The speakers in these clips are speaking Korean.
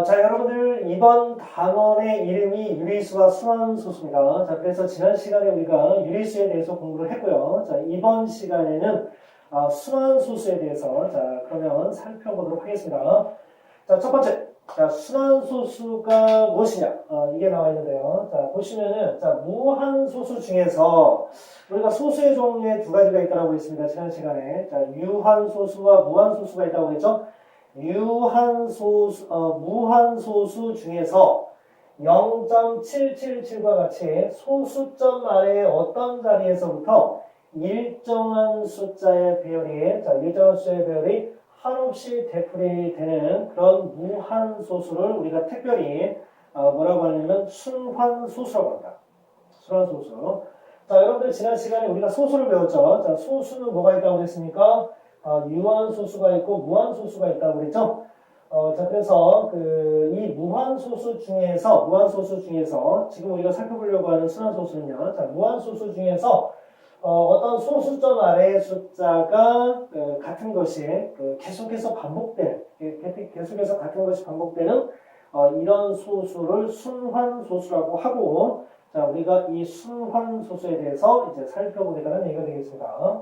자, 여러분들 이번 단원의 이름이 유리수와 순환소수입니다. 자, 그래서 지난 시간에 우리가 유리수에 대해서 공부를 했고요. 자, 이번 시간에는 순환소수에 대해서 그러면 살펴보도록 하겠습니다. 자, 첫 번째, 순환소수가 무엇이냐? 이게 나와 있는데요. 자, 보시면은 무한소수 중에서 우리가 소수의 종류에 두 가지가 있다고 했습니다. 지난 시간에 유한소수와 무한소수가 있다고 했죠. 무한소수 중에서 0.777과 같이 소수점 아래의 어떤 자리에서부터 일정한 숫자의 배열이 한없이 되풀이 되는 그런 무한소수를 우리가 특별히 뭐라고 하냐면 순환소수라고 합니다. 순환소수. 자, 여러분들 지난 시간에 우리가 소수를 배웠죠. 자, 소수는 뭐가 있다고 그랬습니까? 유한소수가 있고 무한소수가 있다고 그랬죠. 자, 그래서 이 무한소수 중에서 지금 우리가 살펴보려고 하는 순환소수는요. 자, 무한소수 중에서 어떤 소수점 아래의 숫자가 같은 것이 계속해서 같은 것이 반복되는 이런 소수를 순환소수라고 하고, 자, 우리가 이 순환소수에 대해서 이제 살펴보겠다는 얘기가 되겠습니다.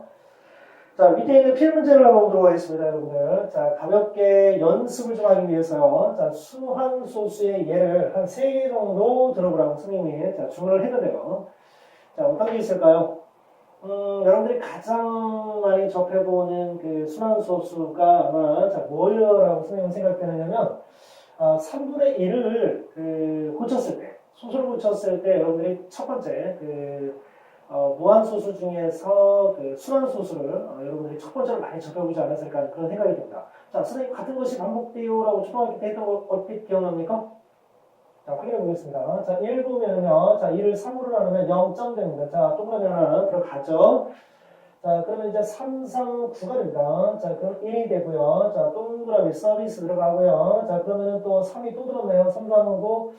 자, 밑에 있는 필문제를 한번 보도록 하겠습니다, 여러분들. 자, 가볍게 연습을 좀 하기 위해서요. 자, 순환소수의 예를 한 3개 정도 들어보라고 선생님이 주문을 했는데요. 자, 어떤 게 있을까요? 여러분들이 가장 많이 접해보는 그 순환소수가 아마 뭐라고 선생님은 생각되느냐면 3분의 1을 고쳤을 때, 소수를 고쳤을 때 여러분들이 첫 번째 무한소수 중에서 순환소수를 여러분들이 첫 번째로 많이 접해보지 않았을까 하는 그런 생각이 듭니다. 자, 선생님 같은 것이 반복돼요라고 초등학교 때 했던 거 얼핏 기억납니까? 자, 확인해 보겠습니다. 자, 1 보면요. 자, 1을 3으로 나누면 0점 됩니다. 자, 동그라미 하나 들어가죠. 자, 그러면 이제 3, 3, 9가 됩니다. 자, 그럼 1이 되고요. 자, 동그라미 서비스 들어가고요. 자, 그러면 또 3이 또 들었네요. 3, 3, 5.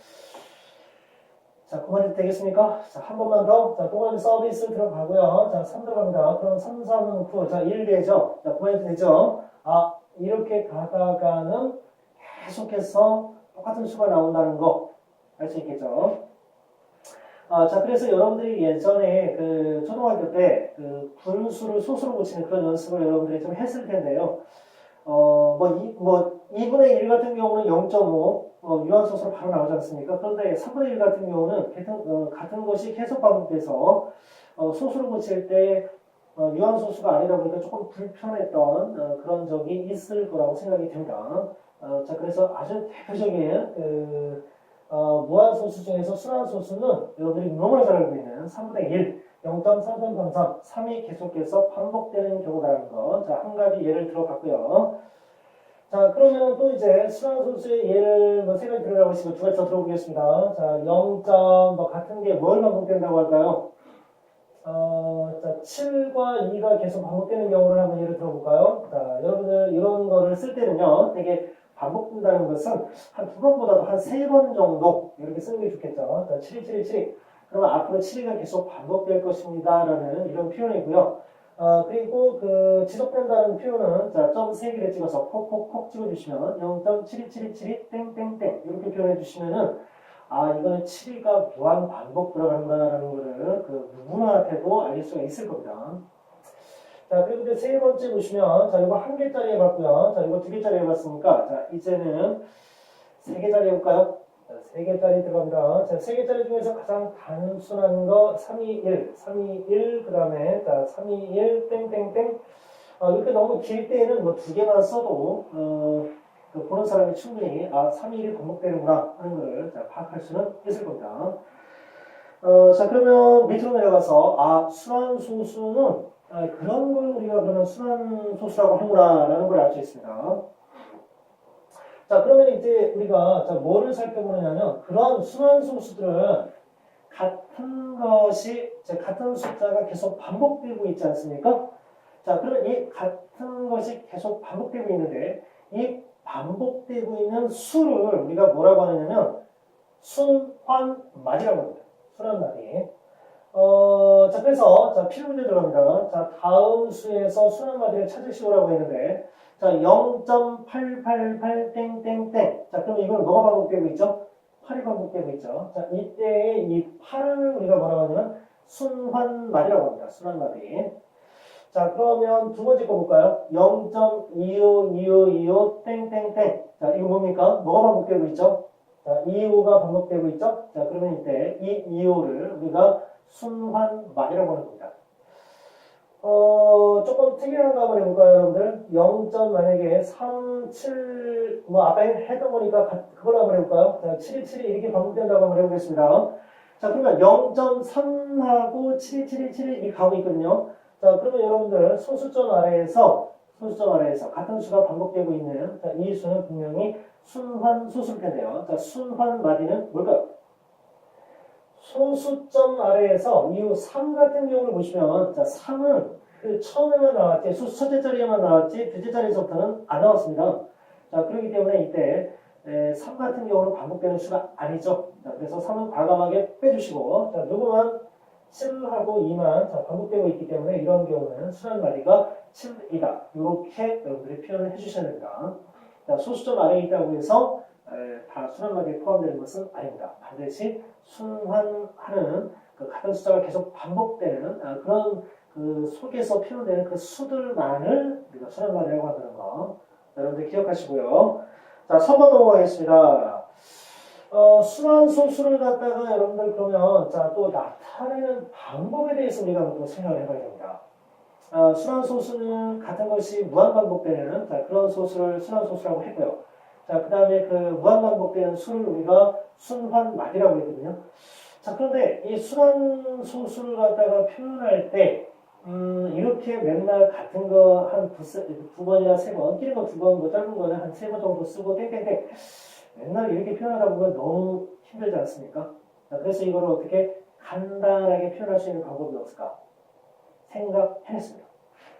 자, 9만 되겠습니까? 자, 한 번만 더. 자, 동그라미 서비스 들어가고요. 자, 3 들어갑니다. 그럼 3, 3, 9. 자, 1 되죠? 자, 9만 되죠? 이렇게 가다가는 계속해서 똑같은 수가 나온다는 거 알 수 있겠죠? 자, 그래서 여러분들이 예전에 초등학교 때 분수를 소수로 고치는 그런 연습을 여러분들이 좀 했을 텐데요. 2분의 1 같은 경우는 0.5 유한소수로 바로 나오지 않습니까? 그런데 3분의 1 같은 경우는 같은 것이 계속 반복돼서 소수로 고칠 때 유한소수가 아니다 보니까 조금 불편했던 그런 적이 있을 거라고 생각이 됩니다. 자, 그래서 아주 대표적인 무한소수 중에서 순환소수는 여러분들이 너무나 잘 알고 있는 3분의 1, 0.3333, 3이 계속해서 반복되는 경우라는 거. 자, 한 가지 예를 들어봤고요. 자, 그러면 또 이제 순환소수의 예를 3가지 들으라고 했으면 2가지 더 들어보겠습니다. 자, 0. 같은 게 뭘 반복된다고 할까요? 자, 7과 2가 계속 반복되는 경우를 한번 예를 들어볼까요? 자, 여러분들 이런 거를 쓸 때는요, 되게 반복된다는 것은 한 2번보다도 한 3번 정도 이렇게 쓰는 게 좋겠죠. 자, 7272. 그러면 앞으로 7이 계속 반복될 것입니다. 라는 이런 표현이고요. 그리고 지속된다는 표현은 점 3개를 찍어서 콕콕콕 찍어주시면 0.72727 땡땡땡 이렇게 표현해 주시면은 이거는 7가 무한 반복 들어간다라는 거를 누구나한테도 알릴 수가 있을 겁니다. 자, 그리고 이제 3번째 보시면, 자, 이거 1개짜리 해봤고요. 자, 이거 2개짜리 해봤으니까, 자, 이제는 3개짜리 해볼까요? 자, 3개짜리 들어갑니다. 자, 3개짜리 중에서 가장 단순한 거, 321, 321, 그 다음에, 자, 321, 땡땡땡. 이렇게 너무 길 때에는 2개만 써도, 보는 사람이 충분히, 321이 반복되는구나 하는 걸 파악할 수는 있을 겁니다. 자, 그러면 밑으로 내려가서, 순환소수는 그런 걸 우리가 그러면 순환소수라고 하는구나라는 걸 알 수 있습니다. 자, 그러면 이제 우리가 뭐를 살펴보느냐면 그런 순환소수들은 같은 숫자가 계속 반복되고 있지 않습니까? 자, 그러면 이 같은 것이 계속 반복되고 있는데 이 반복되고 있는 수를 우리가 뭐라고 하느냐면 순환말이라고 합니다. 순환말이. 자, 그래서, 자, 필요 문제 들어갑니다. 자, 다음 수에서 순환마디를 찾으시오라고 했는데, 자, 0.888 땡땡땡. 자, 그럼 이걸 뭐가 반복되고 있죠? 8이 반복되고 있죠. 자, 이때에 이 8을 우리가 뭐라고 하냐면, 순환마디라고 합니다. 순환마디. 자, 그러면 두 번째 거 볼까요? 0.252525 땡땡땡. 자, 이거 뭡니까? 뭐가 반복되고 있죠? 자, 25가 반복되고 있죠? 자, 그러면 이때 이 25를 우리가 순환말이라고 하는 겁니다. 조금 특이한 거 한번 해볼까요, 여러분들? 0. 만약에 3, 7, 뭐, 아까 했던 거니까 그걸로 한번 해볼까요? 자, 7, 7이 이렇게 반복된다고 한번 해보겠습니다. 자, 그러면 0.3하고 7, 7, 7이 이 가고 있거든요. 자, 그러면 여러분들 소수점 아래에서 같은 수가 반복되고 있는, 자, 이 수는 분명히 순환 소수일 텐데요. 자, 순환 마디는 뭘까요? 소수점 아래에서 이후 3 같은 경우를 보시면, 자, 3은 그 처음에만 나왔지, 소수 첫째 자리에만 나왔지, 둘째 자리에서부터는 안 나왔습니다. 자, 그렇기 때문에 이때 3 같은 경우는 반복되는 수가 아니죠. 자, 그래서 3은 과감하게 빼주시고, 자, 누구만 7하고 2만 자, 반복되고 있기 때문에 이런 경우는 순환마디가 7이다. 이렇게 여러분들이 표현을 해주셔야 됩니다. 자, 소수점 아래에 있다고 해서 다 순환마디에 포함되는 것은 아닙니다. 반드시 순환하는 그 같은 숫자가 계속 반복되는 그런 그 속에서 표현되는 그 수들만을 우리가 순환마디라고 한다는 거 여러분들 기억하시고요. 자, 3번 넘어가겠습니다. 순환소수를 갖다가 여러분들 그러면 자, 또 나타내는 방법에 대해서 우리가 또 생각을 해봐야 됩니다. 순환소수는 같은 것이 무한반복되는 자, 그런 소수를 순환소수라고 했고요. 자, 그 다음에 그 무한반복되는 수를 우리가 순환말이라고 했거든요. 자, 그런데 이 순환소수를 갖다가 표현할 때 이렇게 맨날 같은 거 한 두 번이나 세 번, 길은 거 두 번, 뭐 짧은 거는 한 세 번 정도 쓰고 땡땡땡 맨날 이렇게 표현하다 보면 너무 힘들지 않습니까? 자, 그래서 이거를 어떻게 간단하게 표현할 수 있는 방법이 없을까? 생각해냈습니다.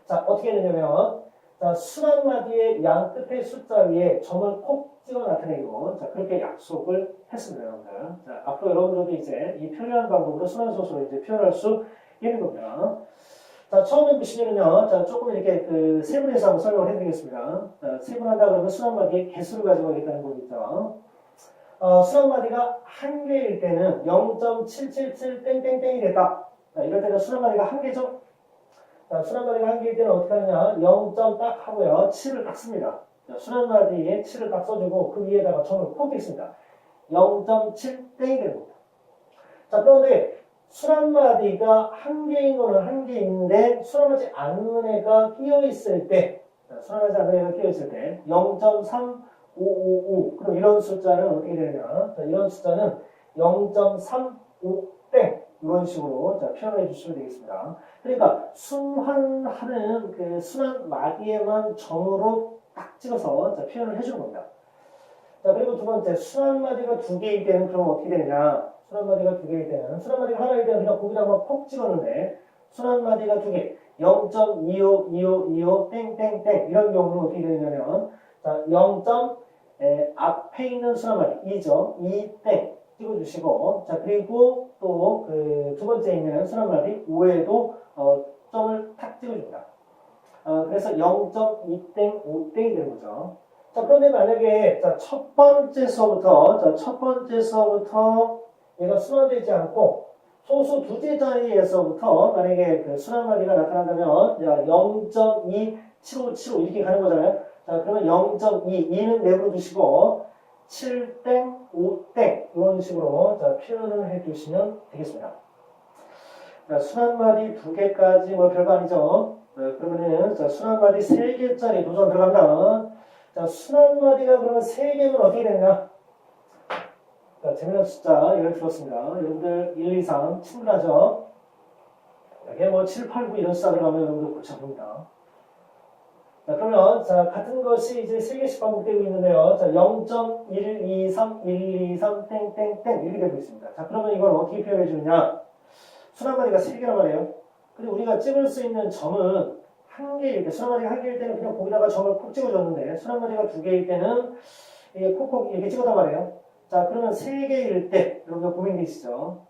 자, 어떻게 되냐면 자, 순환마디의 양 끝에 숫자 위에 점을 콕 찍어 나타내고 자, 그렇게 약속을 했습니다, 여러분들. 자, 앞으로 여러분들도 이제 이 표현하는 방법으로 순환소수로 이제 표현할 수 있는 겁니다. 자, 처음에 보시면은요, 자, 조금 이렇게 그 세분해서 한번 설명을 해드리겠습니다. 자, 세분한다 그러면 순환마디의 개수를 가지고 하겠다는 거겠죠. 순환마디가 한 개일 때는 0.777 땡땡땡이 됐다. 자, 이럴 때는 순환마디가 한 개죠. 자, 순환마디가 한 개일 때는 어떻게 하느냐, 0. 딱 하고요, 7을 딱 씁니다. 자, 순환마디에 7을 딱 써주고 그 위에다가 점을 콕 찍습니다. 0.7 땡이 되는 겁니다. 자, 그런데 순환마디가 한 개인 거는 한 개인데 순환하지 않는 애가 끼어 있을 때, 순환하지 않는 애가 끼어 있을 때 0.3555 그럼 이런 숫자는 어떻게 되느냐? 자, 이런 숫자는 0.35땡 이런 식으로 자, 표현해 주시면 되겠습니다. 그러니까 순환하는 그 순환마디에만 점으로 딱 찍어서 자, 표현을 해주는 겁니다. 자, 그리고 두 번째 순환마디가 두 개일 때는 그럼 어떻게 되느냐? 순환마디가 두 개일 때는 순환마디가 하나일 때는 그냥 거기다 한번 콕 찍었는데 순환마디가 두 개 0.252525 땡땡땡 이런 경우는 어떻게 되냐면 자 0. 앞에 있는 순환마디 2죠. 2땡 찍어주시고 자 그리고 또 그 두 번째 있는 순환마디 5에도 점을 탁 찍어줍니다. 그래서 0.2땡 5땡이 되는 거죠. 자, 그런데 만약에 첫 번째서부터 얘가 순환되지 않고 소수 두째 자리에서부터 만약에 그 순환마디가 나타난다면 0.27575 이렇게 가는 거잖아요. 자, 그러면 0.2, 2는 내버려 두시고 7땡, 5땡 이런 식으로 자, 표현을 해주시면 되겠습니다. 자, 순환마디 두 개까지 뭐 별거 아니죠. 그러면은 자, 순환마디 3개짜리 도전 들어갑니다. 자, 순환마디가 그러면 3개면 어떻게 되느냐? 자, 재미난 숫자 예를 들었습니다. 여러분들 1, 2, 3 친근하죠? 여기에 뭐 7, 8, 9 이런 숫자 들어가면 여러분들 골치 아픕니다. 자, 그러면 자, 같은 것이 이제 3개씩 반복되고 있는데요. 자, 0.123, 123, 땡땡땡 이렇게 되고 있습니다. 자, 그러면 이걸 어떻게 표현해 주느냐? 순환마디가 3개란 말이에요. 근데 우리가 찍을 수 있는 점은 한 개일 때, 순환마디가 한 개일 때는 그냥 거기다가 점을 콕 찍어줬는데, 순환마디가 두 개일 때는 이게 콕콕 이렇게 찍었단 말이에요. 자, 그러면 세 개일 때, 여러분들 고민되시죠?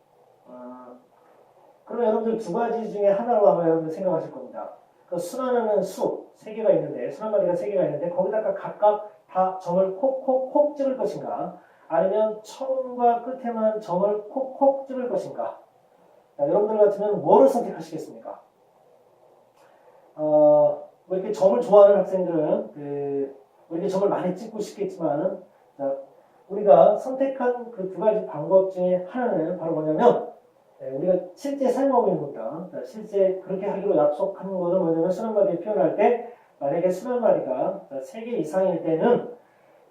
그러면 여러분들 두 가지 중에 하나로 아마 여러분들 생각하실 겁니다. 그 순환하는 수, 세 개가 있는데, 순환마디가 세 개가 있는데, 거기다가 각각 다 점을 콕콕콕 찍을 것인가, 아니면 처음과 끝에만 점을 콕콕 찍을 것인가. 자, 여러분들 같으면 뭐를 선택하시겠습니까? 뭐 이렇게 점을 좋아하는 학생들은 뭐 이렇게 점을 많이 찍고 싶겠지만, 자, 우리가 선택한 그 두 가지 방법 중에 하나는 바로 뭐냐면, 우리가 실제 사용하고 있는 겁니다. 자, 실제 그렇게 하기로 약속한 것은 뭐냐면 순환마디 표현할 때 만약에 순환마디가 3개 이상일 때는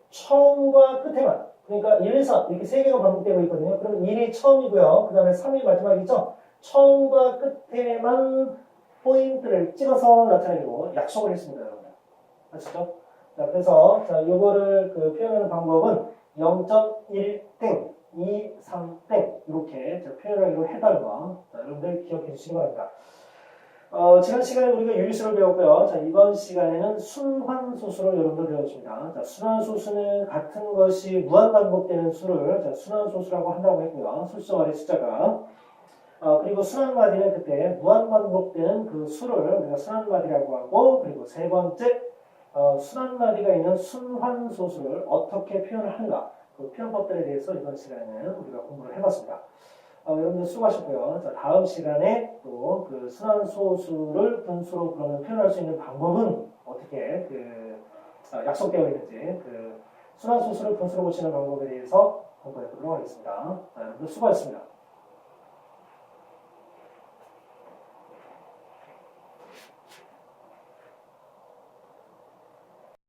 처음과 끝에만, 그러니까 1, 4 이렇게 3개가 반복되고 있거든요. 그러면 1이 처음이고요. 그 다음에 3이 마지막이죠. 처음과 끝에만 포인트를 찍어서 나타내기로 약속을 했습니다. 여러분들. 아시죠? 자, 그래서 자, 요거를 표현하는 방법은 0.1땡 2, 3, 땡 이렇게 표현하기로 해달라. 자, 여러분들 기억해 주시기 바랍니다. 지난 시간에 우리가 유리수를 배웠고요. 자, 이번 시간에는 순환소수를 여러분들 배웠습니다. 자, 순환소수는 같은 것이 무한반복되는 수를 자, 순환소수라고 한다고 했고요. 수수정 아래 숫자가. 그리고 순환마디는 그때 무한반복되는 그 수를 우리가 순환마디라고 하고, 그리고 세 번째 순환마디가 있는 순환소수를 어떻게 표현을 하는가, 그 표현법들에 대해서 이번 시간에는 우리가 공부를 해봤습니다. 여러분들 수고하셨고요. 자, 다음 시간에 또 그 순환소수를 분수로 그러면 표현할 수 있는 방법은 어떻게 약속되어 있는지 순환소수를 분수로 고치는 방법에 대해서 공부해 보도록 하겠습니다. 자, 여러분들 수고하셨습니다.